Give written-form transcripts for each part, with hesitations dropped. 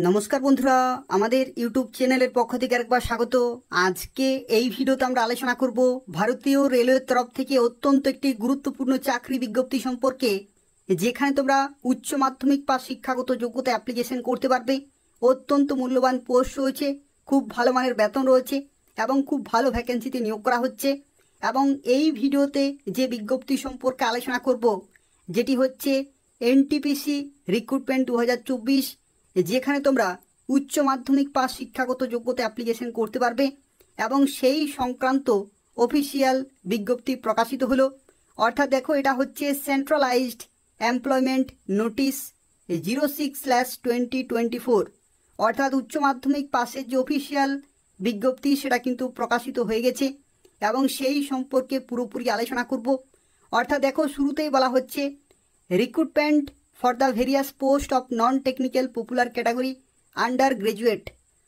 নমস্কার বন্ধুরা, আমাদের ইউটিউব চ্যানেলের পক্ষ থেকে আরেকবার স্বাগত। আজকে এই ভিডিওতে আমরা আলোচনা করব ভারতীয় রেলওয়ের তরফ থেকে অত্যন্ত একটি গুরুত্বপূর্ণ চাকরি বিজ্ঞপ্তি সম্পর্কে, যেখানে তোমরা উচ্চ মাধ্যমিক পাস শিক্ষাগত যোগ্যতা অ্যাপ্লিকেশন করতে পারবে। অত্যন্ত মূল্যবান পোস্ট রয়েছে, খুব ভালো মানের বেতন রয়েছে এবং খুব ভালো ভ্যাকেন্সিতে নিয়োগ করা হচ্ছে। এবং এই ভিডিওতে যে বিজ্ঞপ্তি সম্পর্কে আলোচনা করব, যেটি হচ্ছে এনটিপিসি রিক্রুটমেন্ট 2024, যেখানে তোমরা উচ্চ মাধ্যমিক পাস শিক্ষাগত যোগ্যতা অ্যাপ্লিকেশন করতে পারবে এবং সেই সংক্রান্ত অফিসিয়াল বিজ্ঞপ্তি প্রকাশিত হলো। অর্থাৎ দেখো, এটা হচ্ছে সেন্ট্রালাইজড এমপ্লয়মেন্ট নোটিশ 06/2024, অর্থাৎ উচ্চ মাধ্যমিক পাসের যে অফিসিয়াল বিজ্ঞপ্তি সেটা কিন্তু প্রকাশিত হয়ে গেছে এবং সেই সম্পর্কে পুরোপুরি আলোচনা করব। অর্থাৎ দেখো, শুরুতেই বলা হচ্ছে recruitment for the various post of non technical popular category under graduate,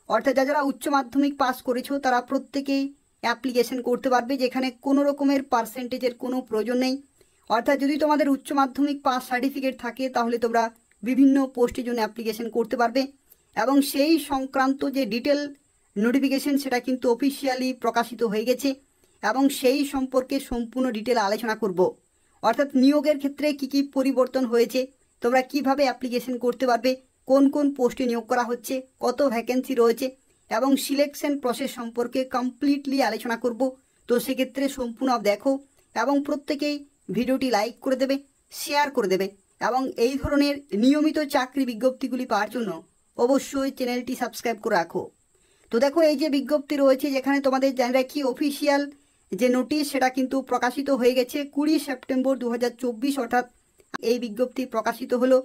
অর্থাৎ যারা উচ্চ মাধ্যমিক পাস করেছো তারা প্রত্যেকেই অ্যাপ্লিকেশন করতে পারবে, যেখানে কোনো রকমের পার্সেন্টেজের কোনো প্রয়োজন নেই। অর্থাৎ যদি তোমাদের উচ্চ মাধ্যমিক পাস সার্টিফিকেট থাকে তাহলে তোমরা বিভিন্ন পোস্টের জন্য অ্যাপ্লিকেশন করতে পারবে এবং সেই সংক্রান্ত যে ডিটেল নোটিফিকেশন সেটা কিন্তু অফিসিয়ালি প্রকাশিত হয়ে গেছে এবং সেই সম্পর্কে সম্পূর্ণ ডিটেল আলোচনা করব। অর্থাৎ নিয়োগের ক্ষেত্রে কী কী পরিবর্তন হয়েছে, তোমরা কিভাবে অ্যাপ্লিকেশন করতে পারবে, কোন কোন পোস্টে নিয়োগ করা হচ্ছে, কত ভ্যাকেন্সি রয়েছে এবং সিলেকশন প্রসেস সম্পর্কে কমপ্লিটলি আলোচনা করব। তো সেক্ষেত্রে সম্পূর্ণ দেখো এবং প্রত্যেকেই ভিডিওটি লাইক করে দেবে, শেয়ার করে দেবে এবং এই ধরনের নিয়মিত চাকরি বিজ্ঞপ্তিগুলি পাওয়ার জন্য অবশ্যই চ্যানেলটি সাবস্ক্রাইব করে রাখো। তো দেখো, এই যে বিজ্ঞপ্তি রয়েছে, যেখানে তোমাদের জানিয়ে রাখি অফিসিয়াল যে নোটিশ সেটা কিন্তু প্রকাশিত হয়ে গেছে 20 সেপ্টেম্বর 2024, অর্থাৎ এই বিজ্ঞপ্তি প্রকাশিত হলো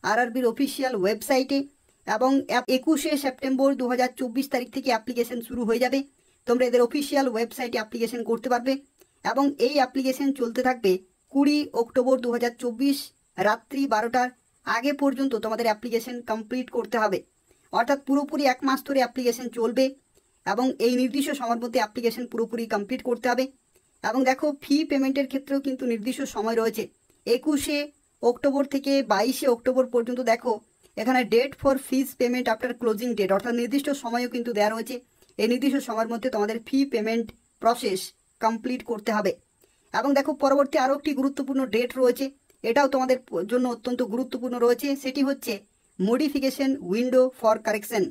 আরআরবির অফিসিয়াল ওয়েবসাইটে এবং 21 সেপ্টেম্বর 2024 তারিখ থেকে অ্যাপ্লিকেশন শুরু হয়ে যাবে। তোমরা এদের অফিসিয়াল ওয়েবসাইটে অ্যাপ্লিকেশন করতে পারবে এবং এই অ্যাপ্লিকেশন চলতে থাকবে 20 অক্টোবর 2024 রাত্রি 12টার আগে পর্যন্ত তোমাদের অ্যাপ্লিকেশন কমপ্লিট করতে হবে। অর্থাৎ পুরোপুরি 1 মাস ধরে অ্যাপ্লিকেশন চলবে এবং এই নির্দিষ্ট সময়ের মধ্যে অ্যাপ্লিকেশন পুরোপুরি কমপ্লিট করতে হবে। এবং দেখো, ফি পেমেন্টের ক্ষেত্রেও কিন্তু নির্দিষ্ট সময় রয়েছে 21 অক্টোবর থেকে 22 অক্টোবর পর্যন্ত। দেখো, এখানে date for fees payment after closing date, অর্থাৎ নির্দিষ্ট সময়ও কিন্তু দেওয়া রয়েছে। এই নির্দিষ্ট সময়ের মধ্যে তোমাদের ফি পেমেন্ট প্রসেস কমপ্লিট করতে হবে। এবং দেখো, পরবর্তী আরও একটি গুরুত্বপূর্ণ ডেট রয়েছে, এটাও তোমাদের জন্য অত্যন্ত গুরুত্বপূর্ণ রয়েছে, সেটি হচ্ছে মডিফিকেশন উইন্ডো ফর কারেকশন।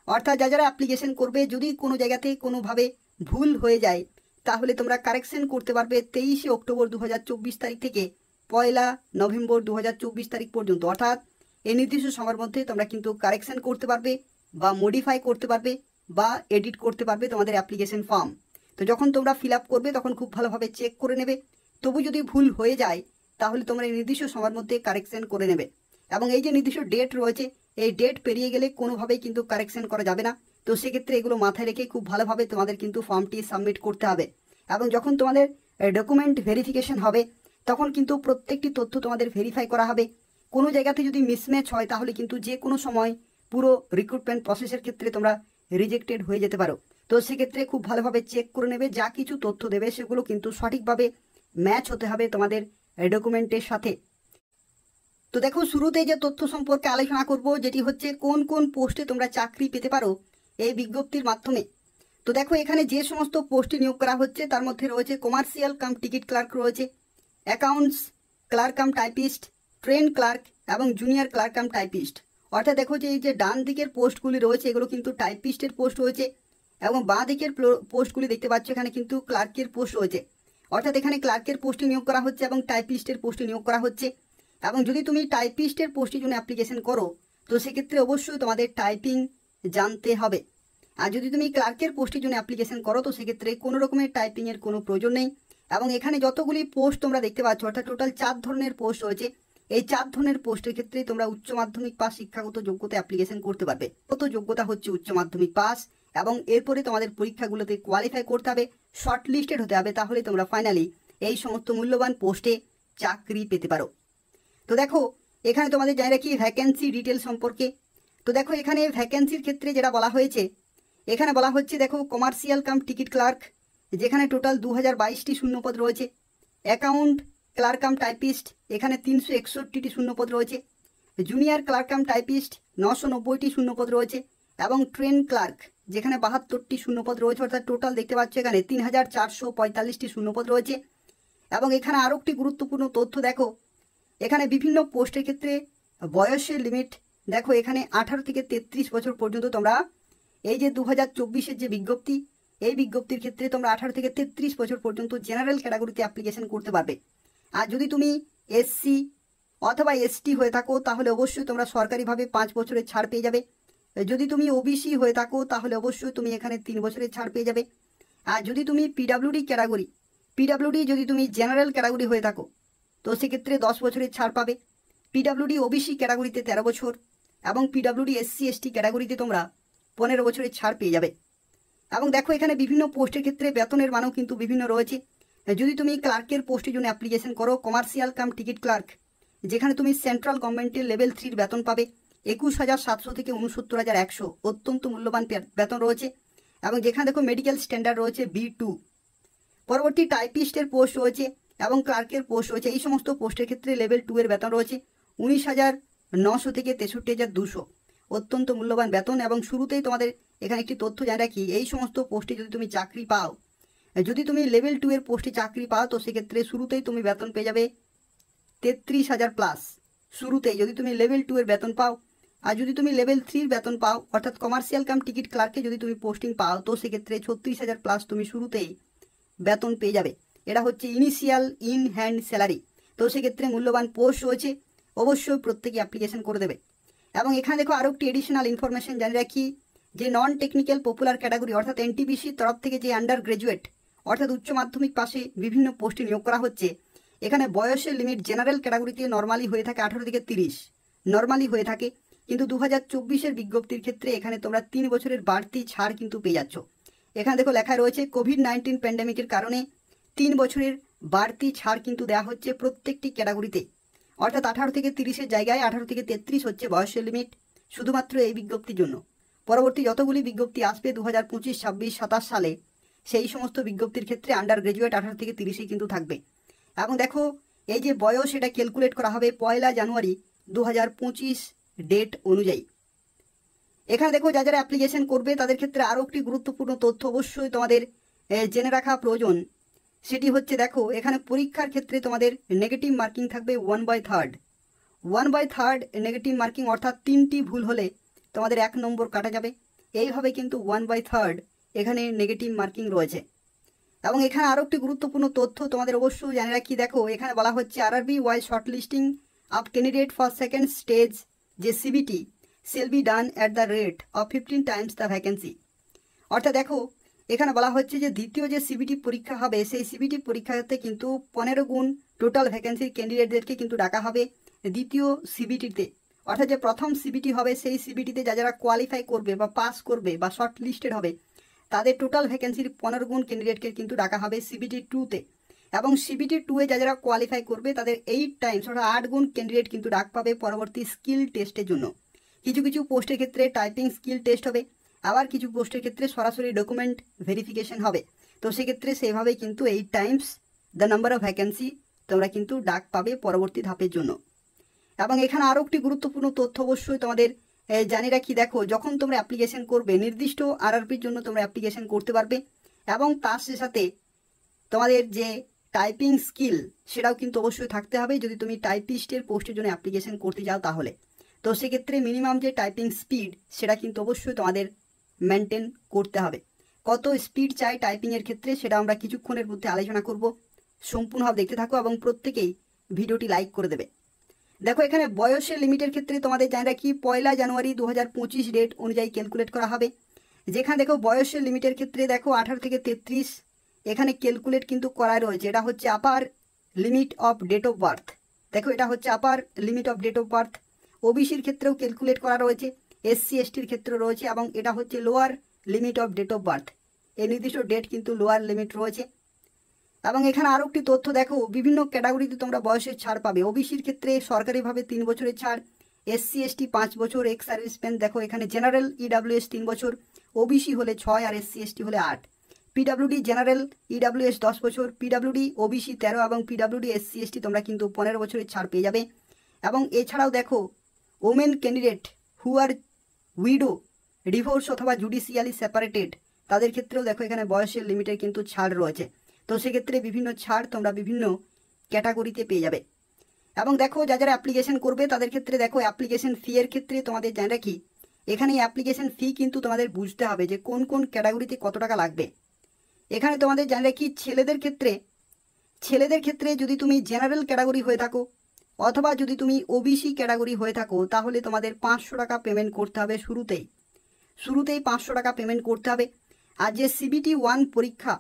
অর্থাৎ যারা অ্যাপ্লিকেশন করবে, যদি কোনো জায়গাতে কোনোভাবে ভুল হয়ে যায় তাহলে তোমরা কারেকশন করতে পারবে 23 অক্টোবর 2024 তারিখ থেকে 1 নভেম্বর 2024 তারিখ পর্যন্ত। অর্থাৎ এই নির্দিষ্ট সময়ের মধ্যে তোমরা কিন্তু কারেকশন করতে পারবে বা মডিফাই করতে পারবে বা এডিট করতে পারবে তোমাদের অ্যাপ্লিকেশন ফর্ম। তো যখন তোমরা ফিল আপ করবে তখন খুব ভালোভাবে চেক করে নেবে, তবু যদি ভুল হয়ে যায় তাহলে তোমরা এই নির্দিষ্ট সময়ের মধ্যে কারেকশন করে নেবে। এবং এই যে নির্দিষ্ট ডেট রয়েছে, এই ডেট পেরিয়ে গেলে কোনোভাবেই কিন্তু কারেকশন করা যাবে না। তো সেক্ষেত্রে এগুলো মাথায় রেখে খুব ভালোভাবে তোমাদের কিন্তু ফর্মটি সাবমিট করতে হবে। এবং যখন তোমাদের ডকুমেন্ট ভেরিফিকেশন হবে তখন কিন্তু প্রত্যেকটি তথ্য তোমাদের ভেরিফাই করা হবে। কোনো জায়গাতে যদি মিসম্যাচ হয় তাহলে কিন্তু যে কোনো সময় পুরো রিক্রুটমেন্ট প্রসেসের ক্ষেত্রে তোমরা রিজেক্টেড হয়ে যেতে পারো। তো সেক্ষেত্রে খুব ভালোভাবে চেক করে নেবে, যা কিছু তথ্য দেবে সেগুলো কিন্তু সঠিকভাবে ম্যাচ হতে হবে তোমাদের ডকুমেন্টের সাথে। তো দেখো, শুরুতে যে তথ্য সম্পর্কে আলোচনা করব, যেটি হচ্ছে কোন কোন পোস্টে তোমরা চাকরি পেতে পারো এই বিজ্ঞপ্তির মাধ্যমে। তো দেখো, এখানে যে সমস্ত পোস্টে নিয়োগ করা হচ্ছে তার মধ্যে রয়েছে কমার্শিয়াল কাম টিকিট ক্লার্ক রয়েছে, accounts clerk cum typist, train clerk এবং জুনিয়র ক্লার্ক কাম টাইপিস্ট। অর্থাৎ দেখো যে এই যে ডান দিকের পোস্টগুলি রয়েছে এগুলো কিন্তু টাইপিস্টের পোস্ট রয়েছে এবং বাঁ দিকের পোস্টগুলি দেখতে পাচ্ছ এখানে কিন্তু ক্লার্কের পোস্ট রয়েছে। অর্থাৎ এখানে ক্লার্কের পোস্টে নিয়োগ করা হচ্ছে এবং টাইপিস্টের পোস্টে নিয়োগ করা হচ্ছে। এবং যদি তুমি টাইপিস্টের পোস্টের জন্য অ্যাপ্লিকেশন করো তো সেক্ষেত্রে অবশ্যই তোমাদের টাইপিং জানতে হবে। আর যদি তুমি ক্লার্কের পোস্টের জন্য অ্যাপ্লিকেশন করো তো সেক্ষেত্রে কোনো রকমের টাইপিংয়ের কোনো প্রয়োজন নেই। এবং এখানে যতগুলি পোস্ট তোমরা দেখতে পাচ্ছ, অর্থাৎ টোটাল 4 ধরনের পোস্ট রয়েছে। এই 4 ধরনের পোস্টের ক্ষেত্রে তোমরা উচ্চ মাধ্যমিক পাস শিক্ষাগত যোগ্যতা অ্যাপ্লিকেশন করতে পারবে। কত যোগ্যতা হচ্ছে উচ্চ মাধ্যমিক পাস এবং এরপরে তোমাদের পরীক্ষাগুলোতে কোয়ালিফাই করতে হবে, শর্ট লিস্টেড হতে হবে, তাহলে তোমরা ফাইনালি এই সমস্ত মূল্যবান পোস্টে চাকরি পেতে পারো। তো দেখো, এখানে তোমাদের জানিয়ে রাখি ভ্যাকেন্সি ডিটেল সম্পর্কে। তো দেখো, এখানে ভ্যাকেন্সির ক্ষেত্রে যেটা বলা হয়েছে, এখানে বলা হচ্ছে দেখো কমার্শিয়াল কাম টিকিট ক্লার্ক, যেখানে টোটাল 2022টি শূন্যপদ রয়েছে। অ্যাকাউন্ট ক্লার্ক কাম টাইপিস্ট, এখানে 361টি শূন্যপদ রয়েছে। জুনিয়র ক্লার্ক কাম টাইপিস্ট 990টি শূন্যপদ রয়েছে এবং ট্রেন ক্লার্ক যেখানে 72টি শূন্যপদ রয়েছে, অর্থাৎ টোটাল দেখতে পাচ্ছ এখানে 3445টি শূন্যপদ রয়েছে। এবং এখানে আরও একটি গুরুত্বপূর্ণ তথ্য দেখো, এখানে বিভিন্ন পোস্টের ক্ষেত্রে বয়সের লিমিট দেখো, এখানে 18 থেকে 33 বছর পর্যন্ত তোমরা এই যে 2024-এর যে বিজ্ঞপ্তি, এই বিজ্ঞপ্তির ক্ষেত্রে তোমরা 18 থেকে 33 বছর পর্যন্ত জেনারেল ক্যাটাগরিতে অ্যাপ্লিকেশন করতে পারবে। আর যদি তুমি এসসি অথবা এসটি হয়ে থাকো তাহলে অবশ্যই তোমরা সরকারিভাবে 5 বছরের ছাড় পেয়ে যাবে। যদি তুমি ওবিসি হয়ে থাকো তাহলে অবশ্যই তুমি এখানে 3 বছরের ছাড় পেয়ে যাবে। আর যদি তুমি পিডাব্লিউডি ক্যাটাগরি, পিডাব্লিউডি যদি তুমি জেনারেল ক্যাটাগরি হয়ে থাকো তো সেক্ষেত্রে 10 বছরের ছাড় পাবে। পিডাব্লিউডি ওবিসি ক্যাটাগরিতে 13 বছর এবং পিডাব্লিউডি এসসি এসটি ক্যাটাগরিতে তোমরা 15 বছরের ছাড় পেয়ে যাবে। এবং দেখো এখানে বিভিন্ন পোস্টের ক্ষেত্রে বেতনের মানও কিন্তু বিভিন্ন রয়েছে। যদি তুমি ক্লার্কের পোস্টের জন্য অ্যাপ্লিকেশন করো, কমার্শিয়াল কাম টিকিট ক্লার্ক, যেখানে তুমি সেন্ট্রাল গভর্নমেন্টের লেভেল 3 বেতন পাবে 21,700 থেকে 69,100, অত্যন্ত মূল্যবান বেতন রয়েছে। এবং যেখানে দেখো মেডিকেল স্ট্যান্ডার্ড রয়েছে B2। পরবর্তী টাইপিস্টের পোস্ট রয়েছে এবং ক্লার্কের পোস্ট রয়েছে, এই সমস্ত পোস্টের ক্ষেত্রে লেভেল 2 এর বেতন রয়েছে 19,900 থেকে 63,200, অত্যন্ত মূল্যবান বেতন। এবং শুরুতেই তোমাদের এখানে একটি তথ্য জানা রাখি, এই সমস্ত পোস্টে যদি তুমি চাকরি পাও, যদি তুমি লেভেল 2 এর পোস্টে চাকরি পাও তো সেক্ষেত্রে শুরুতেই তুমি বেতন পেয়ে যাবে 33,000 প্লাস শুরুতেই যদি তুমি লেভেল 2 এর বেতন পাও। আর যদি তুমি লেভেল 3 বেতন পাও, অর্থাৎ কমার্শিয়াল কাম টিকিট ক্লার্কে যদি তুমি পোস্টিং পাও তো সেক্ষেত্রে 36,000 প্লাস তুমি শুরুতেই বেতন পেয়ে যাবে। এটা হচ্ছে ইনিশিয়াল ইন হ্যান্ড স্যালারি। তো সেক্ষেত্রে মূল্যবান পোস্ট রয়েছে, অবশ্যই প্রত্যেকে অ্যাপ্লিকেশন করে দেবে। এবং এখানে দেখো আরও একটি এডিশনাল ইনফরমেশন জানিয়ে রাখি, যে নন টেকনিক্যাল পপুলার ক্যাটাগরি অর্থাৎ এনটিপিসির তরফ থেকে যে আন্ডার গ্রাজুয়েট অর্থাৎ উচ্চ মাধ্যমিক পাশে বিভিন্ন পোস্টে নিয়োগ করা হচ্ছে, এখানে বয়সের লিমিট জেনারেল ক্যাটাগরিতে নর্মালি হয়ে থাকে 18 থেকে 30 নর্মালি হয়ে থাকে, কিন্তু 2024-এর বিজ্ঞপ্তির ক্ষেত্রে এখানে তোমরা 3 বছরের বাড়তি ছাড় কিন্তু পেয়ে যাচ্ছ। এখানে দেখো লেখা রয়েছে কোভিড-19 প্যান্ডেমিকের কারণে 3 বছরের বাড়তি ছাড় কিন্তু দেওয়া হচ্ছে প্রত্যেকটি ক্যাটাগরিতে, অর্থাৎ 18 থেকে 30-এর জায়গায় 18 থেকে 33 হচ্ছে বয়সের লিমিট শুধুমাত্র এই বিজ্ঞপ্তির জন্য। পরবর্তী যতগুলি বিজ্ঞপ্তি আসবে 2025, 26, 27 সালে সেই সমস্ত বিজ্ঞপ্তির ক্ষেত্রে আন্ডার গ্রাজুয়েট 18 থেকে 30-এই কিন্তু থাকবে। এবং দেখো এই যে বয়স এটা ক্যালকুলেট করা হবে 1 জানুয়ারি 2025 ডেট অনুযায়ী। এখানে দেখো যারা অ্যাপ্লিকেশন করবে তাদের ক্ষেত্রে আরও একটি গুরুত্বপূর্ণ তথ্য অবশ্যই তোমাদের জেনে রাখা প্রয়োজন, সেটি হচ্ছে দেখো এখানে পরীক্ষার ক্ষেত্রে তোমাদের নেগেটিভ মার্কিং থাকবে 1/3 নেগেটিভ মার্কিং, অর্থাৎ 3টি ভুল হলে তোমাদের 1 নম্বর কাটা যাবে। এইভাবে কিন্তু 1/3 এখানে নেগেটিভ মার্কিং রয়েছে। এবং এখানে আরও একটি গুরুত্বপূর্ণ তথ্য তোমাদের অবশ্যই জানে রাখি, দেখো এখানে বলা হচ্ছে RRB wise short listing of candidate for second stage যে CBT shall be done at the rate of 15 times the vacancy. অর্থাৎ দেখো এখানে বলা হচ্ছে যে দ্বিতীয় যে সিবিটি পরীক্ষা হবে সেই সিবিটি পরীক্ষাতে কিন্তু 15 গুণ টোটাল ভ্যাকেন্সির ক্যান্ডিডেটদেরকে কিন্তু ডাকা হবে দ্বিতীয় সিবিটিতে। অর্থাৎ যে প্রথম সিবিটি হবে সেই সিবিটিতে যারা কোয়ালিফাই করবে বা পাস করবে বা শর্ট লিস্টেড হবে তাদের টোটাল ভ্যাকেন্সির 15 গুণ ক্যান্ডিডেটকে কিন্তু ডাকা হবে সিবিটি 2-তে। এবং সিবিটি 2-এ যারা কোয়ালিফাই করবে তাদের 8 টাইমস অর্থাৎ 8 গুণ ক্যান্ডিডেট কিন্তু ডাক পাবে পরবর্তী স্কিল টেস্টের জন্য। কিছু কিছু পোস্টের ক্ষেত্রে টাইপিং স্কিল টেস্ট হবে, আবার কিছু পোস্টের ক্ষেত্রে সরাসরি ডকুমেন্ট ভেরিফিকেশন হবে। তো সেক্ষেত্রে সেইভাবেই কিন্তু 8 Times the number of vacancy তোমরা কিন্তু ডাক পাবে পরবর্তী ধাপের জন্য। এবং এখানে আরও একটি গুরুত্বপূর্ণ তথ্য অবশ্যই তোমাদের জানিয়ে রাখি, দেখো যখন তোমরা অ্যাপ্লিকেশন করবে নির্দিষ্ট আরআরপির জন্য তোমরা অ্যাপ্লিকেশন করতে পারবে এবং তার সাথে তোমাদের যে টাইপিং স্কিল সেটাও কিন্তু অবশ্যই থাকতে হবে যদি তুমি টাইপিস্টের পোস্টের জন্য অ্যাপ্লিকেশন করতে যাও তাহলে। তো সেক্ষেত্রে মিনিমাম যে টাইপিং স্পিড সেটা কিন্তু অবশ্যই তোমাদের মেনটেন করতে হবে। কত স্পিড চাই টাইপিংয়ের ক্ষেত্রে সেটা আমরা কিছুক্ষণের মধ্যে আলোচনা করব, সম্পূর্ণভাবে দেখতে থাকো এবং প্রত্যেকেই ভিডিওটি লাইক করে দেবে। দেখো এখানে বয়সের লিমিটের ক্ষেত্রে তোমাদের জানা রাখি 1 জানুয়ারি 2025 ডেট অনুযায়ী ক্যালকুলেট করা হবে। যেখানে দেখো বয়সের লিমিটের ক্ষেত্রে দেখো 18 থেকে 33 এখানে ক্যালকুলেট কিন্তু করা রয়েছে। এটা হচ্ছে upper limit of date of birth, দেখো এটা হচ্ছে upper limit of date of birth. ওবিসির ক্ষেত্রেও ক্যালকুলেট করা রয়েছে, এসসি এসটির ক্ষেত্রে রয়েছে এবং এটা হচ্ছে lower limit of date of birth. এই নির্দিষ্ট ডেট কিন্তু লোয়ার লিমিট রয়েছে। এবং এখানে আরও একটি তথ্য দেখো বিভিন্ন ক্যাটাগরিতে তোমরা বয়সের ছাড় পাবে। ওবিসির ক্ষেত্রে সরকারিভাবে 3 বছরের ছাড়, এসসি এসটি 5 বছর, এক্স সার্ভিসম্যান দেখো এখানে জেনারেল ইডাব্লিউএস 3 বছর, ওবিসি হলে 6 আর এসসি এসটি হলে 8, পিডাব্লিউডি জেনারেল ইডাব্লিউএস 10 বছর, পিডাব্লিউডি ওবিসি 13 এবং পিডাব্লিউডি এসসি এসটি তোমরা কিন্তু 15 বছরের ছাড় পেয়ে যাবে। এবং এছাড়াও দেখো women candidate who are widow, divorce অথবা জুডিশিয়ালি সেপারেটেড, তাদের ক্ষেত্রেও দেখো এখানে বয়সের লিমিটের কিন্তু ছাড় রয়েছে। তো সেক্ষেত্রে বিভিন্ন ছাড় তোমরা বিভিন্ন ক্যাটাগরিতে পেয়ে যাবে। এবং দেখো যারা অ্যাপ্লিকেশন করবে তাদের ক্ষেত্রে দেখো অ্যাপ্লিকেশন ফি এর ক্ষেত্রে তোমাদের জানা রাখি, এখানে অ্যাপ্লিকেশন ফি কিন্তু তোমাদের বুঝতে হবে যে কোন কোন ক্যাটাগরিতে কত টাকা লাগবে। এখানে তোমাদের জানা রাখি ছেলেদের ক্ষেত্রে যদি তুমি জেনারেল ক্যাটাগরি হয়ে থাকো অথবা যদি তুমি ওবিসি ক্যাটাগরি হয়ে থাকো তাহলে তোমাদের 500 টাকা পেমেন্ট করতে হবে শুরুতেই 500 টাকা পেমেন্ট করতে হবে। আর যে CBT 1 পরীক্ষা,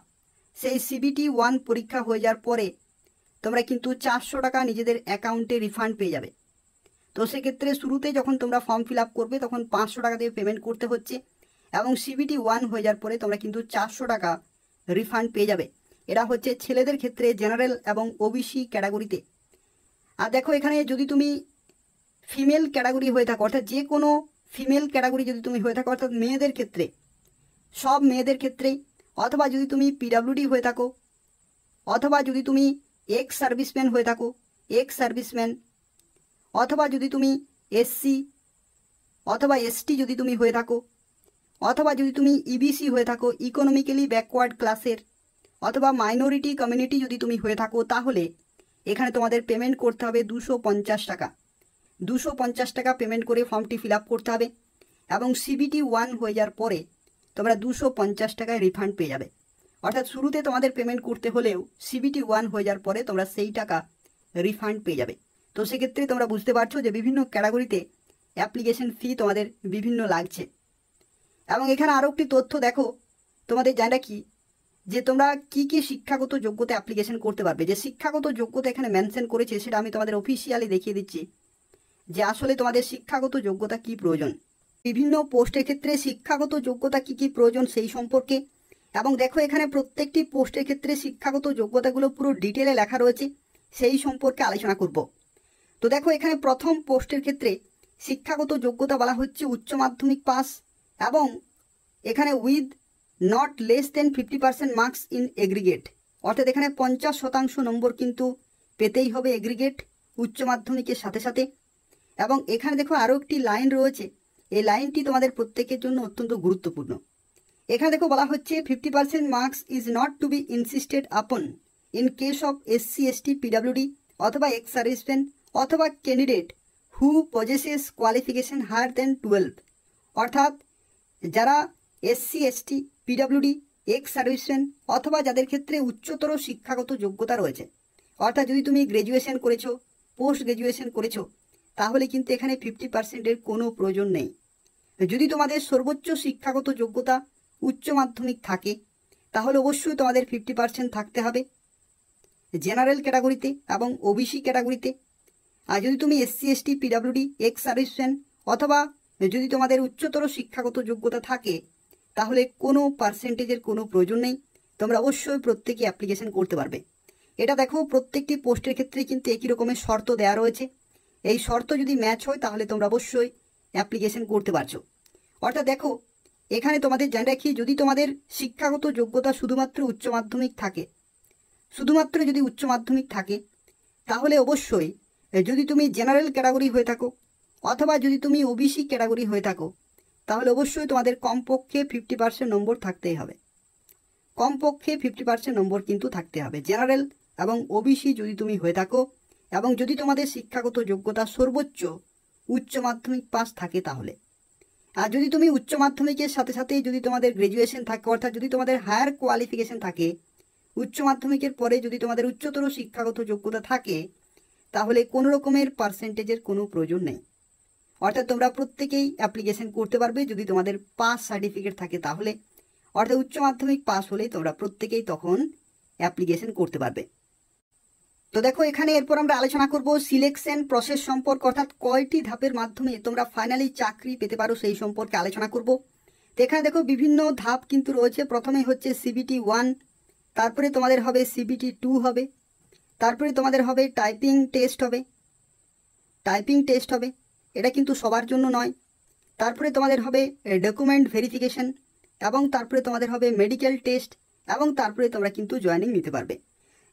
সেই CBT 1 পরীক্ষা হয়ে যাওয়ার পরে তোমরা কিন্তু 400 টাকা নিজেদের অ্যাকাউন্টে রিফান্ড পেয়ে যাবে। তো সেক্ষেত্রে শুরুতে যখন তোমরা ফর্ম ফিল আপ করবে তখন 500 টাকা দিয়ে পেমেন্ট করতে হচ্ছে, এবং CBT 1 হয়ে যাওয়ার পরে তোমরা কিন্তু 400 টাকা রিফান্ড পেয়ে যাবে। এটা হচ্ছে ছেলেদের ক্ষেত্রে জেনারেল এবং ওবিসি ক্যাটাগরিতে। আর দেখো এখানে যদি তুমি ফিমেল ক্যাটাগরি হয়ে থাকো, অর্থাৎ যে কোনো ফিমেল ক্যাটাগরি যদি তুমি হয়ে থাকো, অর্থাৎ মেয়েদের ক্ষেত্রে, সব মেয়েদের ক্ষেত্রেই, অথবা যদি তুমি PWD হয়ে থাকো, অথবা যদি তুমি এক্স সার্ভিসম্যান হয়ে থাকো, অথবা যদি তুমি SC অথবা ST যদি তুমি হয়ে থাকো, অথবা যদি তুমি EBC হয়ে থাকো, ইকোনমিক্যালি ব্যাকওয়ার্ড ক্লাসের, অথবা মাইনরিটি কমিউনিটি যদি তুমি হয়ে থাকো, তাহলে এখানে তোমাদের পেমেন্ট করতে হবে 250 টাকা। 250 টাকা পেমেন্ট করে ফর্মটি ফিল আপ করতে হবে, এবং CBT 1 হয়ে যাওয়ার পরে তোমরা 250 টাকায় রিফান্ড পেয়ে যাবে। অর্থাৎ শুরুতে তোমাদের পেমেন্ট করতে হলেও CBT 1 হয়ে যাওয়ার পরে তোমরা সেই টাকা রিফান্ড পেয়ে যাবে। তো সেক্ষেত্রে তোমরা বুঝতে পারছো যে বিভিন্ন ক্যাটাগরিতে অ্যাপ্লিকেশন ফি তোমাদের বিভিন্ন লাগছে। এবং এখানে আরও একটি তথ্য দেখো, তোমাদের জানা কি যে তোমরা কি কি শিক্ষাগত যোগ্যতা অ্যাপ্লিকেশন করতে পারবে। যে শিক্ষাগত যোগ্যতা এখানে মেনশন করেছে সেটা আমি তোমাদের অফিসিয়ালি দেখিয়ে দিচ্ছি যে আসলে তোমাদের শিক্ষাগত যোগ্যতা কি প্রয়োজন, বিভিন্ন পোস্টের ক্ষেত্রে শিক্ষাগত যোগ্যতা কি কি প্রয়োজন সেই সম্পর্কে। এবং দেখো এখানে প্রত্যেকটি পোস্টের ক্ষেত্রে শিক্ষাগত যোগ্যতাগুলো পুরো ডিটেলে লেখা রয়েছে, সেই সম্পর্কে আলোচনা করব। তো দেখো এখানে প্রথম পোস্টের ক্ষেত্রে শিক্ষাগত যোগ্যতা বলা হচ্ছে উচ্চ মাধ্যমিক পাস, এবং এখানে with not less than 50% marks in aggregate, অর্থাৎ এখানে 50% নম্বর কিন্তু পেতেই হবে এগ্রিগেট উচ্চ মাধ্যমিকের সাথে সাথে। এবং এখানে দেখো আরও একটি লাইন রয়েছে, এই লাইনটি তোমাদের প্রত্যেকের জন্য অত্যন্ত গুরুত্বপূর্ণ। এখানে দেখো বলা হচ্ছে 50% marks is not to be insisted upon in case of SC ST PWD অথবা এক্স সার্ভিসম্যান অথবা candidate who possesses qualification higher than 12, অর্থাৎ যারা SC ST PWD ex serviceman অথবা যাদের ক্ষেত্রে উচ্চতর শিক্ষাগত যোগ্যতা রয়েছে, অর্থাৎ যদি তুমি গ্র্যাজুয়েশন করেছো, পোস্ট গ্র্যাজুয়েশন করেছো, তাহলে কিন্তু এখানে 50%-এর কোনো প্রয়োজন নেই। যদি তোমাদের সর্বোচ্চ শিক্ষাগত যোগ্যতা উচ্চ মাধ্যমিক থাকে তাহলে অবশ্যই তোমাদের 50% থাকতে হবে জেনারেল ক্যাটাগরিতে এবং ওবিসি ক্যাটাগরিতে। আর যদি তুমি SC ST PWD ex serviceman অথবা যদি তোমাদের উচ্চতর শিক্ষাগত যোগ্যতা থাকে তাহলে কোনো পার্সেন্টেজের কোনো প্রয়োজন নেই, তোমরা অবশ্যই প্রত্যেকে অ্যাপ্লিকেশন করতে পারবে। এটা দেখো প্রত্যেকটি পোস্টের ক্ষেত্রে কিন্তু একই রকমের শর্ত দেওয়া রয়েছে, এই শর্ত যদি ম্যাচ হয় তাহলে তোমরা অবশ্যই অ্যাপ্লিকেশন করতে পারছো। অর্থাৎ দেখো এখানে তোমাদের জানা রাখি, যদি তোমাদের শিক্ষাগত যোগ্যতা শুধুমাত্র উচ্চ মাধ্যমিক থাকে, শুধুমাত্র যদি উচ্চ মাধ্যমিক থাকে তাহলে অবশ্যই, যদি তুমি জেনারেল ক্যাটাগরি হয়ে থাকো অথবা যদি তুমি ওবিসি ক্যাটাগরি হয়ে থাকো তাহলে অবশ্যই তোমাদের কমপক্ষে 50% নম্বর থাকতেই হবে, কমপক্ষে 50% নম্বর কিন্তু থাকতে হবে জেনারেল এবং ওবিসি যদি তুমি হয়ে থাকো, এবং যদি তোমাদের শিক্ষাগত যোগ্যতা সর্বোচ্চ উচ্চ মাধ্যমিক পাস থাকে তাহলে। আর যদি তুমি উচ্চ মাধ্যমিকের সাথে সাথে যদি তোমাদের গ্র্যাজুয়েশন থাকে, অর্থাৎ যদি তোমাদের হায়ার কোয়ালিফিকেশন থাকে, উচ্চ মাধ্যমিকের পরে যদি তোমাদের উচ্চতর শিক্ষাগত যোগ্যতা থাকে তাহলে কোনো রকমের পার্সেন্টেজের কোনো প্রয়োজন নেই। অর্থাৎ তোমরা প্রত্যেকেই অ্যাপ্লিকেশন করতে পারবে যদি তোমাদের পাস সার্টিফিকেট থাকে তাহলে, অর্থাৎ উচ্চ মাধ্যমিক পাস হলেই তোমরা প্রত্যেকেই তখন অ্যাপ্লিকেশন করতে পারবে। তো দেখো এখানে এরপর আমরা আলোচনা করব সিলেকশন প্রসেস সম্পর্কে, অর্থাৎ কয়টি ধাপের মাধ্যমে তোমরা ফাইনালি চাকরি পেতে পারো সেই সম্পর্কে আলোচনা করব। তো এখানে দেখো বিভিন্ন ধাপ কিন্তু রয়েছে। প্রথমে হচ্ছে CBT 1, তারপরে তোমাদের হবে CBT 2 হবে, তারপরে তোমাদের হবে টাইপিং টেস্ট হবে, এটা কিন্তু সবার জন্য নয়। তারপরে তোমাদের হবে ডকুমেন্ট ভেরিফিকেশন, এবং তারপরে তোমাদের হবে মেডিকেল টেস্ট, এবং তারপরে তোমরা কিন্তু জয়েনিং নিতে পারবে।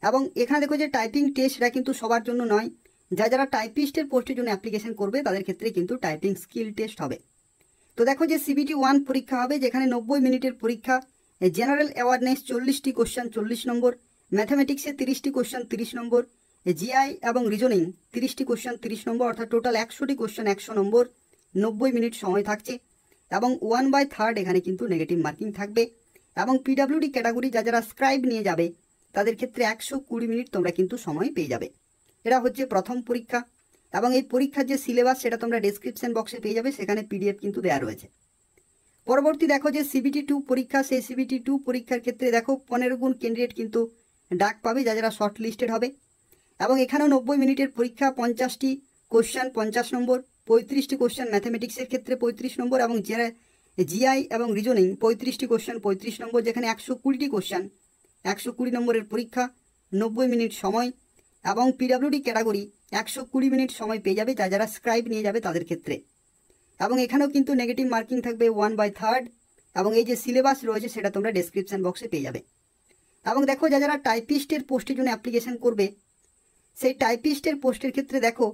এবং এখানে দেখো যে টাইপিং টেস্ট এটা কিন্তু সবার জন্য নয়, যারা টাইপিস্টের পোস্টের জন্য অ্যাপ্লিকেশন করবে তাদের ক্ষেত্রে কিন্তু টাইপিং স্কিল টেস্ট হবে। তো দেখো যে CBT 1 পরীক্ষা হবে, যেখানে 90 মিনিটের পরীক্ষা। জেনারেল অ্যাওয়ারনেস 40টি কোশ্চেন 40 নম্বর, ম্যাথামেটিক্সে 30টি কোশ্চেন 30 নম্বর, জিআই এবং রিজনিং 30টি কোশ্চেন 30 নম্বর, অর্থাৎ টোটাল 100টি কোশ্চেন 100 নম্বর, 90 মিনিট সময় থাকছে। এবং 1/3 এখানে কিন্তু নেগেটিভ মার্কিং থাকবে। এবং PWD ক্যাটাগরি যারা স্ক্রাইব নিয়ে যাবে তাদের ক্ষেত্রে 120 মিনিট তোমরা কিন্তু সময় পেয়ে যাবে। এটা হচ্ছে প্রথম পরীক্ষা। এবং এই পরীক্ষার যে সিলেবাস সেটা তোমরা ডেসক্রিপশন বক্সে পেয়ে যাবে, সেখানে PDF কিন্তু দেওয়া রয়েছে। পরবর্তী দেখো যে CBT 2 পরীক্ষা, সেই CBT 2 পরীক্ষার ক্ষেত্রে দেখো 15 গুণ ক্যান্ডিডেট কিন্তু ডাক পাবে যারা শর্ট লিস্টেড হবে। এবং এখানেও 90 মিনিটের পরীক্ষা, 50টি কোশ্চেন 50 নম্বর, 35টি কোশ্চেন ম্যাথামেটিক্সের ক্ষেত্রে 35 নম্বর, এবং জিআই এবং রিজনিং 35টি কোশ্চেন 35 নম্বর, যেখানে 120টি কোশ্চেন 120 নম্বরের পরীক্ষা, 90 মিনিট সময়। এবং PWD ক্যাটাগরি 120 মিনিট সময় পেয়ে যাবে যারা স্ক্রাইব নিয়ে যাবে তাদের ক্ষেত্রে। এবং এখানেও কিন্তু নেগেটিভ মার্কিং থাকবে 1/3। এবং এই যে সিলেবাস রয়েছে সেটা তোমরা ডেসক্রিপশন বক্সে পেয়ে যাবে। এবং দেখো যারা টাইপিস্টের পোস্টের জন্য অ্যাপ্লিকেশন করবে, সেই টাইপিস্টের পোস্টের ক্ষেত্রে দেখো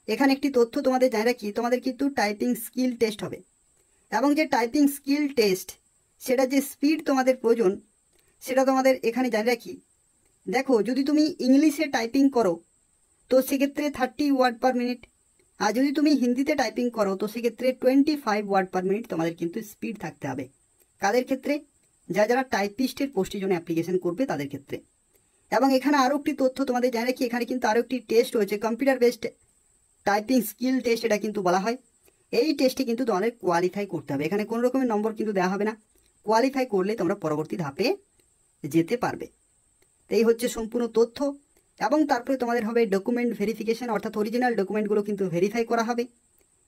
এখানে একটি তথ্য তোমাদের জানিয়ে রাখি, তোমাদের কিন্তু টাইপিং স্কিল টেস্ট হবে। এবং যে টাইপিং স্কিল টেস্ট সেটা যে স্পিড তোমাদের প্রয়োজন সেটা তোমাদের এখানে জানিয়ে রাখি। দেখো যদি তুমি ইংলিশে টাইপিং করো তো সেক্ষেত্রে 30 ওয়ার্ড পার মিনিট, আর যদি তুমি হিন্দিতে টাইপিং করো তো সেক্ষেত্রে 25 ওয়ার্ড পার মিনিট তোমাদের কিন্তু স্পিড থাকতে হবে। কাদের ক্ষেত্রে? যারা টাইপিস্টের পোস্টের জন্য অ্যাপ্লিকেশন করবে তাদের ক্ষেত্রে। এবং এখানে আরও একটি তথ্য তোমাদের জানিয়ে রাখি, এখানে কিন্তু আরও একটি টেস্ট রয়েছে, computer based typing skill test এটা কিন্তু বলা হয়। এই টেস্টে কিন্তু তোমাদের কোয়ালিফাই করতে হবে, এখানে কোনো রকমের নম্বর কিন্তু দেওয়া হবে না। কোয়ালিফাই করলে তোমরা পরবর্তী ধাপে যেতে পারবে। এই হচ্ছে সম্পূর্ণ তথ্য। এবং তারপরে তোমাদের হবে ডকুমেন্ট ভেরিফিকেশন, অর্থাৎ অরিজিনাল ডকুমেন্টগুলো কিন্তু ভেরিফাই করা হবে।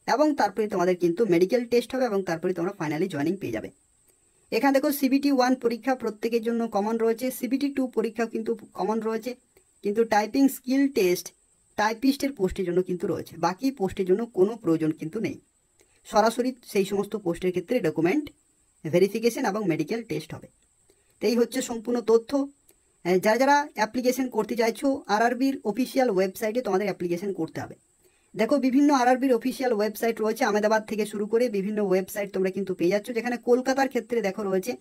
এবং তারপরে তোমাদের কিন্তু মেডিকেল টেস্ট হবে, এবং তারপরে তোমরা ফাইনালি জয়েনিং পেয়ে যাবে। এখানে দেখো CBT 1 পরীক্ষা প্রত্যেকের জন্য কমন রয়েছে, CBT 2 পরীক্ষা কিন্তু কমন রয়েছে, কিন্তু টাইপিং স্কিল টেস্ট টাইপিস্টের পোস্টের জন্য কিন্তু রয়েছে, বাকি পোস্টের জন্য কোনো প্রয়োজন কিন্তু নেই। সরাসরি সেই সমস্ত পোস্টের ক্ষেত্রে ডকুমেন্ট ভেরিফিকেশন এবং মেডিকেল টেস্ট হবে। তো এই হচ্ছে সম্পূর্ণ তথ্য। যারা অ্যাপ্লিকেশন করতে চাইছো RRBর অফিসিয়াল ওয়েবসাইটে তোমাদের অ্যাপ্লিকেশন করতে হবে। দেখো বিভিন্ন RRBর অফিসিয়াল ওয়েবসাইট রয়েছে, আহমেদাবাদ থেকে শুরু করে বিভিন্ন ওয়েবসাইট তোমরা কিন্তু পেয়ে যাচ্ছ। যেখানে কলকাতার ক্ষেত্রে দেখো রয়েছে,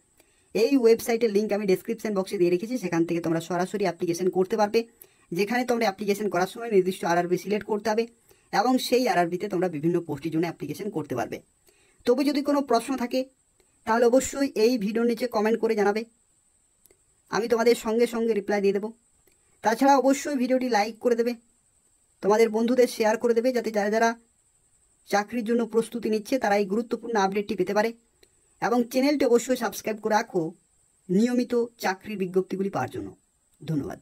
এই ওয়েবসাইটের লিঙ্ক আমি ডেসক্রিপশন বক্সে দিয়ে রেখেছি, সেখান থেকে তোমরা সরাসরি অ্যাপ্লিকেশন করতে পারবে। যেখানে তোমরা অ্যাপ্লিকেশন করার সময় নির্দিষ্ট RRB সিলেক্ট করতে হবে, এবং সেই RRBতে তোমরা বিভিন্ন পোস্টের জন্য অ্যাপ্লিকেশন করতে পারবে। তবে যদি কোনো প্রশ্ন থাকে তাহলে অবশ্যই এই ভিডিওর নিচে কমেন্ট করে জানাবে, আমি তোমাদের সঙ্গে সঙ্গে রিপ্লাই দিয়ে দেবো। তাছাড়া অবশ্যই ভিডিওটি লাইক করে দেবে, তোমাদের বন্ধুদের শেয়ার করে দেবে, যাতে যারা চাকরির জন্য প্রস্তুতি নিচ্ছে তারা এই গুরুত্বপূর্ণ আপডেটটি পেতে পারে। এবং চ্যানেলটি অবশ্যই সাবস্ক্রাইব করে রাখো নিয়মিত চাকরির বিজ্ঞপ্তিগুলি পাওয়ার জন্য। ধন্যবাদ।